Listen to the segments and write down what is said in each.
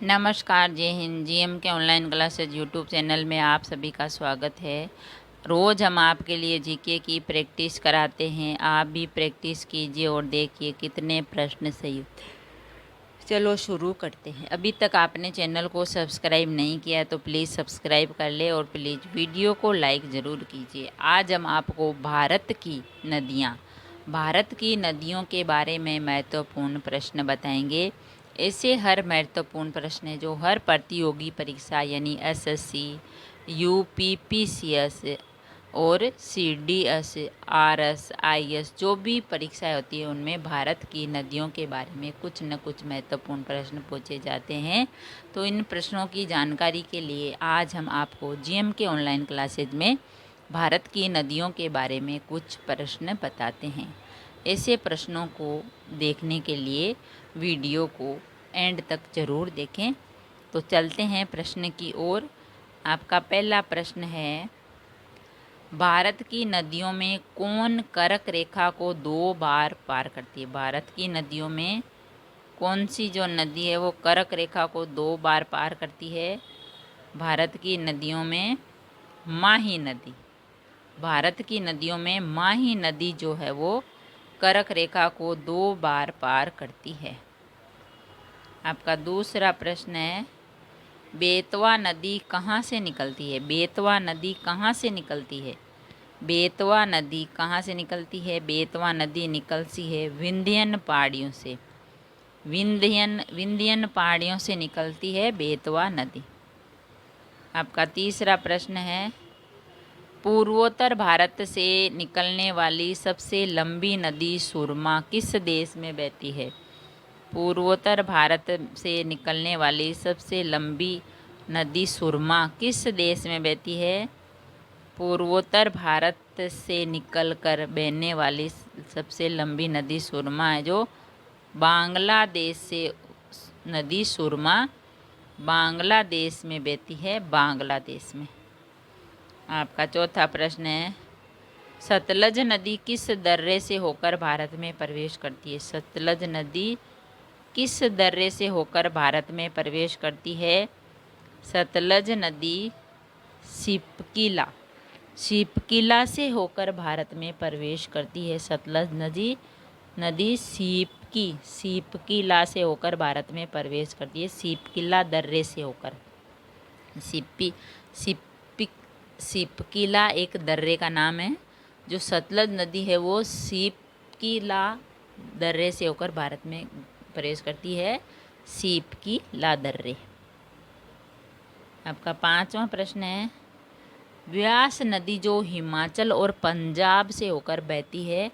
नमस्कार, जय हिंद। जीएम के ऑनलाइन क्लासेज यूट्यूब चैनल में आप सभी का स्वागत है। रोज़ हम आपके लिए जीके की प्रैक्टिस कराते हैं। आप भी प्रैक्टिस कीजिए और देखिए कितने प्रश्न सही होते हैं। चलो शुरू करते हैं। अभी तक आपने चैनल को सब्सक्राइब नहीं किया है तो प्लीज़ सब्सक्राइब कर ले और प्लीज़ वीडियो को लाइक ज़रूर कीजिए। आज हम आपको भारत की नदियों के बारे में महत्वपूर्ण प्रश्न बताएंगे। ऐसे हर महत्वपूर्ण प्रश्न है जो हर प्रतियोगी परीक्षा यानी एसएससी, यूपीपीसीएस और सीडीएस, आरएस, आईएएस जो भी परीक्षाएं होती है उनमें भारत की नदियों के बारे में कुछ न कुछ महत्वपूर्ण प्रश्न पूछे जाते हैं। तो इन प्रश्नों की जानकारी के लिए आज हम आपको जीएम के ऑनलाइन क्लासेज में भारत की नदियों के बारे में कुछ प्रश्न बताते हैं। ऐसे प्रश्नों को देखने के लिए वीडियो को एंड तक ज़रूर देखें। तो चलते हैं प्रश्न की ओर। आपका पहला प्रश्न है, भारत की नदियों में कौन कर्क रेखा को 2 बार पार करती है? भारत की नदियों में कौन सी जो नदी है वो कर्क रेखा को 2 बार पार करती है? भारत की नदियों में माही नदी। भारत की नदियों में माही नदी जो है वो कर्क रेखा को 2 बार पार करती है। आपका दूसरा प्रश्न है, बेतवा नदी कहाँ से निकलती है? बेतवा नदी कहाँ से निकलती है? बेतवा नदी कहाँ से निकलती है? बेतवा नदी निकलती है विंध्यन पहाड़ियों से। विंध्यन पहाड़ियों से निकलती है बेतवा नदी। आपका तीसरा प्रश्न है, पूर्वोत्तर भारत से निकलने वाली सबसे लंबी नदी सुरमा किस देश में बहती है? पूर्वोत्तर भारत से निकलने वाली सबसे लंबी नदी सुरमा किस देश में बहती है? पूर्वोत्तर भारत से निकलकर बहने वाली सबसे लंबी नदी सुरमा है जो बांग्लादेश से नदी सुरमा बांग्लादेश में बहती है, बांग्लादेश में। आपका चौथा प्रश्न है, सतलज नदी किस दर्रे से होकर भारत में प्रवेश करती है? सतलज नदी किस दर्रे से होकर भारत में प्रवेश करती है? सतलज नदी सिपकिला से होकर भारत में प्रवेश करती है। सतलज नदी सिपकिला से होकर भारत में प्रवेश करती है, सिपकिला दर्रे से होकर। सिपकिला एक दर्रे का नाम है। जो सतलज नदी है वो सिपकिला दर्रे से होकर भारत में प्रवेश करती है, सिपकिला दर्रे। आपका पांचवा प्रश्न है, व्यास नदी जो हिमाचल और पंजाब से होकर बहती है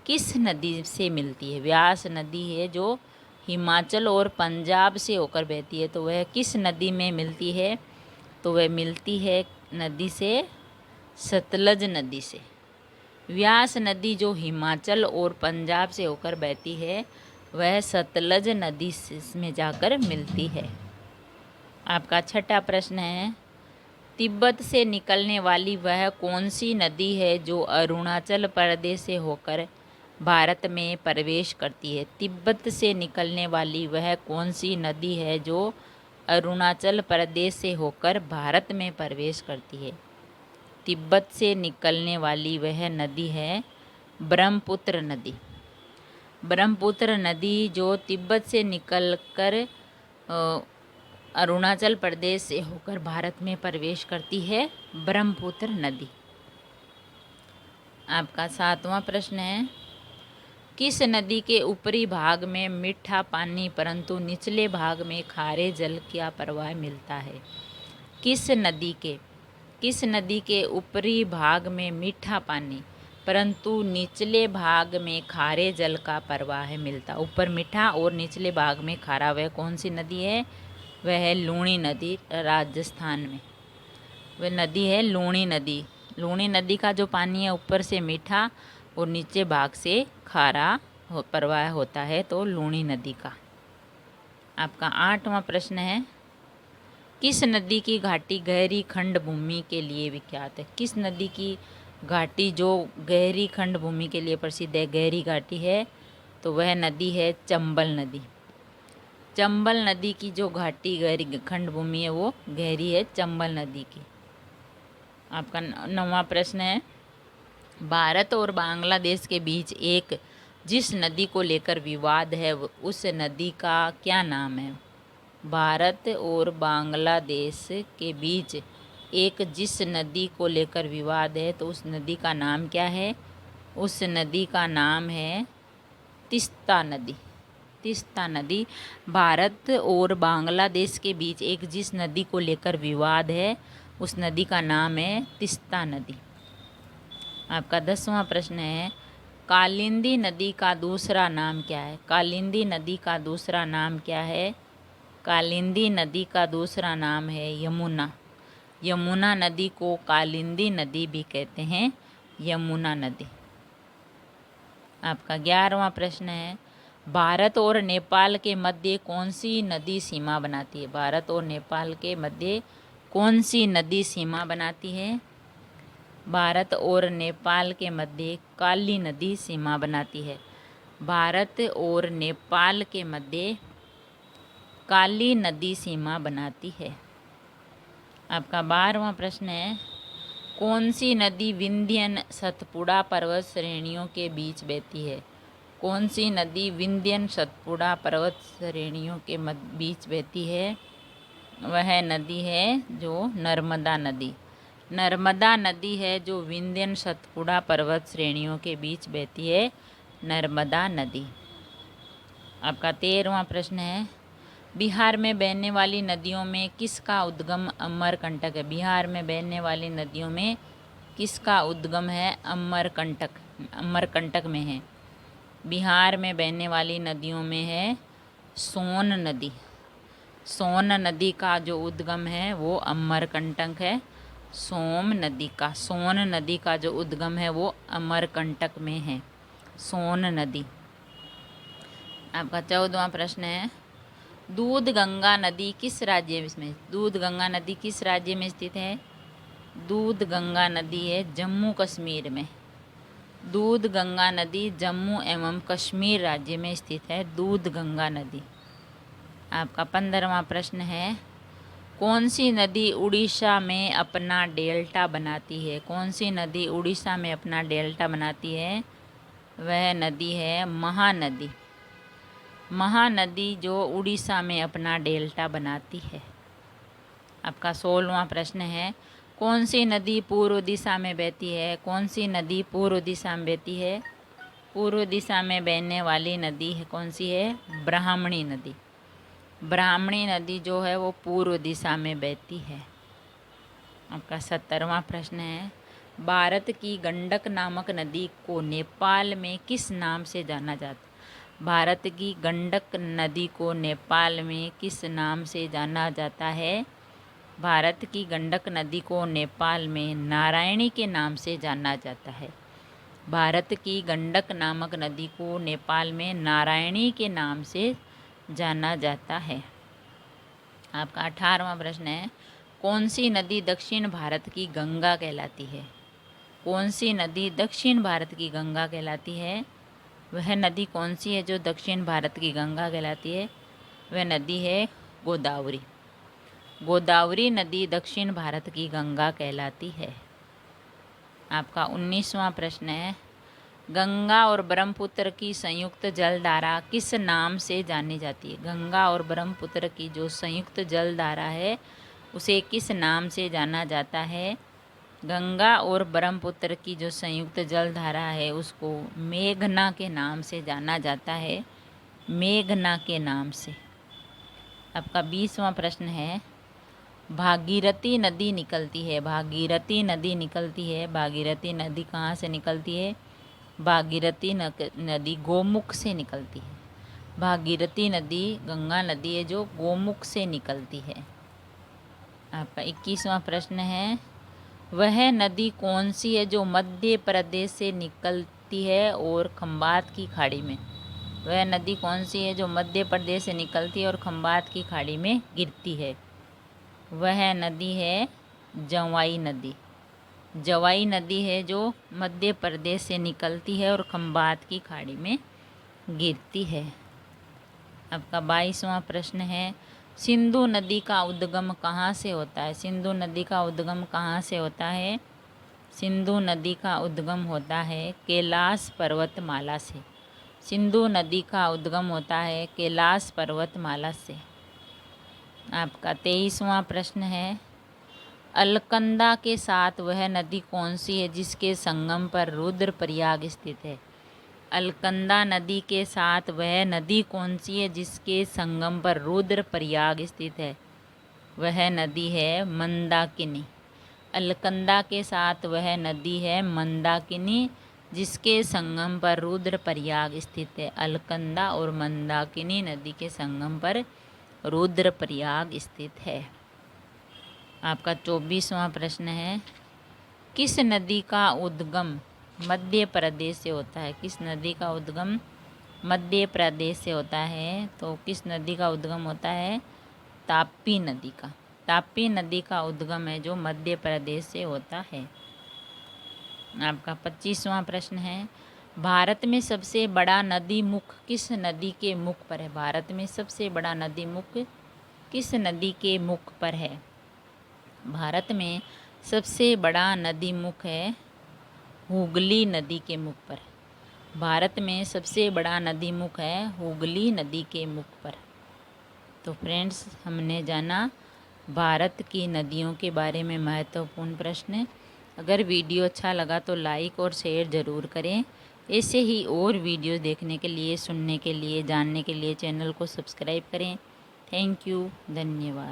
किस नदी से मिलती है? व्यास नदी है जो हिमाचल और पंजाब से होकर बहती है तो वह किस नदी में मिलती है? तो वह मिलती है नदी से, सतलज नदी से। व्यास नदी जो हिमाचल और पंजाब से होकर बहती है वह सतलज नदी में जाकर मिलती है। आपका छठा प्रश्न है, तिब्बत से निकलने वाली वह कौन सी नदी है जो अरुणाचल प्रदेश से होकर भारत में प्रवेश करती है? तिब्बत से निकलने वाली वह कौन सी नदी है जो अरुणाचल प्रदेश से होकर भारत में प्रवेश करती है? तिब्बत से निकलने वाली वह नदी है ब्रह्मपुत्र नदी। ब्रह्मपुत्र नदी जो तिब्बत से निकलकर अरुणाचल प्रदेश से होकर भारत में प्रवेश करती है, ब्रह्मपुत्र नदी। आपका सातवां प्रश्न है, किस नदी के ऊपरी भाग में मीठा पानी परंतु निचले भाग में खारे जल का प्रवाह मिलता है? किस नदी के ऊपरी भाग में मीठा पानी परंतु निचले भाग में खारे जल का प्रवाह मिलता? ऊपर मीठा और निचले भाग में खारा, वह कौन सी नदी है? वह है लूणी नदी, राजस्थान में वह नदी है लूणी नदी। लूणी नदी का जो पानी है ऊपर से मीठा और नीचे भाग से खारा प्रवाह होता है, तो लूणी नदी का। आपका आठवां प्रश्न है, किस नदी की घाटी गहरी खंड भूमि के लिए विख्यात है? किस नदी की घाटी जो गहरी खंड भूमि के लिए प्रसिद्ध है, गहरी घाटी है, तो वह नदी है चंबल नदी। चंबल नदी की जो घाटी गहरी खंड भूमि है वो गहरी है चंबल नदी की। आपका 9वां प्रश्न है, भारत और बांग्लादेश के बीच एक जिस नदी को लेकर विवाद है उस नदी का क्या नाम है? भारत और बांग्लादेश के बीच एक जिस नदी को लेकर विवाद है तो उस नदी का नाम क्या है? उस नदी का नाम है तीस्ता नदी। तीस्ता नदी। भारत और बांग्लादेश के बीच एक जिस नदी को लेकर विवाद है उस नदी का नाम है तीस्ता नदी। आपका 10वां प्रश्न है, कालिंदी नदी का दूसरा नाम क्या है? कालिंदी नदी का दूसरा नाम क्या है? कालिंदी नदी का दूसरा नाम है यमुना। यमुना नदी को कालिंदी नदी भी कहते हैं, यमुना नदी। आपका 11वां प्रश्न है, भारत और नेपाल के मध्य कौन सी नदी सीमा बनाती है? भारत और नेपाल के मध्य कौन सी नदी सीमा बनाती है? भारत और नेपाल के मध्य काली नदी सीमा बनाती है। भारत और नेपाल के मध्य काली नदी सीमा बनाती है। आपका 12वां प्रश्न है, कौन सी नदी विंध्यन सतपुड़ा पर्वत श्रेणियों के बीच बहती है? कौन सी नदी विंध्यन सतपुड़ा पर्वत श्रेणियों के बीच बहती है? वह नदी है जो नर्मदा नदी। नर्मदा नदी है जो विंध्यन सतपुड़ा पर्वत श्रेणियों के बीच बहती है, नर्मदा नदी। आपका 13वां प्रश्न है, बिहार में बहने वाली नदियों में किसका उद्गम अमरकंटक है? बिहार में बहने वाली नदियों में किसका उद्गम है? अमरकंटक, अमरकंटक में है। बिहार में बहने वाली नदियों में है सोन नदी। सोन नदी का जो उद्गम है वो अमरकंटक है। सोन नदी का जो उद्गम है वो अमरकंटक में है, सोन नदी। आपका 14वां प्रश्न है, दूध गंगा नदी किस राज्य में? दूध गंगा नदी किस राज्य में स्थित है? दूध गंगा नदी है जम्मू कश्मीर में। दूध गंगा नदी जम्मू एवं कश्मीर राज्य में स्थित है, दूध गंगा नदी। आपका 15वां प्रश्न है, कौन सी नदी उड़ीसा में अपना डेल्टा बनाती है? कौन सी नदी उड़ीसा में अपना डेल्टा बनाती है? वह नदी है महानदी। महानदी जो उड़ीसा में अपना डेल्टा बनाती है। आपका 16वां प्रश्न है, कौन सी नदी पूर्व दिशा में बहती है? कौन सी नदी पूर्व दिशा में बहती है? पूर्व दिशा में बहने वाली नदी है कौन सी है? ब्राह्मणी नदी। ब्राह्मणी नदी जो है वो पूर्व दिशा में बहती है। आपका 17वां प्रश्न है, भारत की गंडक नामक नदी को नेपाल में किस नाम से जाना जाता है? भारत की गंडक नदी को नेपाल में किस नाम से जाना जाता है? भारत की गंडक नदी को नेपाल में नारायणी के नाम से जाना जाता है। भारत की गंडक नामक नदी को नेपाल में नारायणी के नाम से जाना जाता है। आपका 18वां प्रश्न है, कौन सी नदी दक्षिण भारत की गंगा कहलाती है? कौन सी नदी दक्षिण भारत की गंगा कहलाती है? वह नदी कौन सी है जो दक्षिण भारत की गंगा कहलाती है? वह नदी है गोदावरी। गोदावरी नदी दक्षिण भारत की गंगा कहलाती है। आपका 19वां प्रश्न है, गंगा और ब्रह्मपुत्र की संयुक्त जलधारा किस नाम से जानी जाती है? गंगा और ब्रह्मपुत्र की जो संयुक्त जलधारा है उसे किस नाम से जाना जाता है? गंगा और ब्रह्मपुत्र की जो संयुक्त जलधारा है उसको मेघना के नाम से जाना जाता है, मेघना के नाम से। आपका 20वां प्रश्न है, भागीरथी नदी निकलती है। भागीरथी नदी निकलती है। भागीरथी नदी कहाँ से निकलती है? भागीरथी नदी गोमुख से निकलती है। भागीरथी नदी गंगा नदी है जो गोमुख से निकलती है। आपका 21वां प्रश्न है, वह नदी कौन सी है जो मध्य प्रदेश से निकलती है और खंबात की खाड़ी में? वह नदी कौन सी है जो मध्य प्रदेश से निकलती है और खंबात की खाड़ी में गिरती है? वह नदी है जवाई नदी। जवाई नदी है जो मध्य प्रदेश से निकलती है और खंबात की खाड़ी में गिरती है। आपका 22वां प्रश्न है, सिंधु नदी का उद्गम कहाँ से होता है? सिंधु नदी का उद्गम कहाँ से होता है? सिंधु नदी का उद्गम होता है कैलाश पर्वतमाला से। सिंधु नदी का उद्गम होता है कैलाश पर्वतमाला से। आपका 23वां प्रश्न है, अलकनंदा के साथ वह नदी कौन सी है जिसके संगम पर रुद्रप्रयाग स्थित है? अलकनंदा नदी के साथ वह नदी कौन सी है जिसके संगम पर रुद्रप्रयाग स्थित है? वह नदी है मंदाकिनी। अलकनंदा के साथ वह नदी है मंदाकिनी जिसके संगम पर रुद्रप्रयाग स्थित है। अलकनंदा और मंदाकिनी नदी के संगम पर रुद्रप्रयाग स्थित है। आपका 24वां प्रश्न है, किस नदी का उद्गम मध्य प्रदेश से होता है? किस नदी का उद्गम मध्य प्रदेश से होता है? तो किस नदी का उद्गम होता है? ताप्ती नदी का। ताप्ती नदी का उद्गम है जो मध्य प्रदेश से होता है। आपका 25वां प्रश्न है, भारत में सबसे बड़ा नदी मुख किस नदी के मुख पर है? भारत में सबसे बड़ा नदी मुख किस नदी के मुख पर है? भारत में सबसे बड़ा नदी मुख है हुगली नदी के मुख पर। भारत में सबसे बड़ा नदी मुख है हुगली नदी के मुख पर। तो फ्रेंड्स, हमने जाना भारत की नदियों के बारे में महत्वपूर्ण प्रश्न। अगर वीडियो अच्छा लगा तो लाइक और शेयर ज़रूर करें। ऐसे ही और वीडियो देखने के लिए, सुनने के लिए, जानने के लिए चैनल को सब्सक्राइब करें। थैंक यू, धन्यवाद।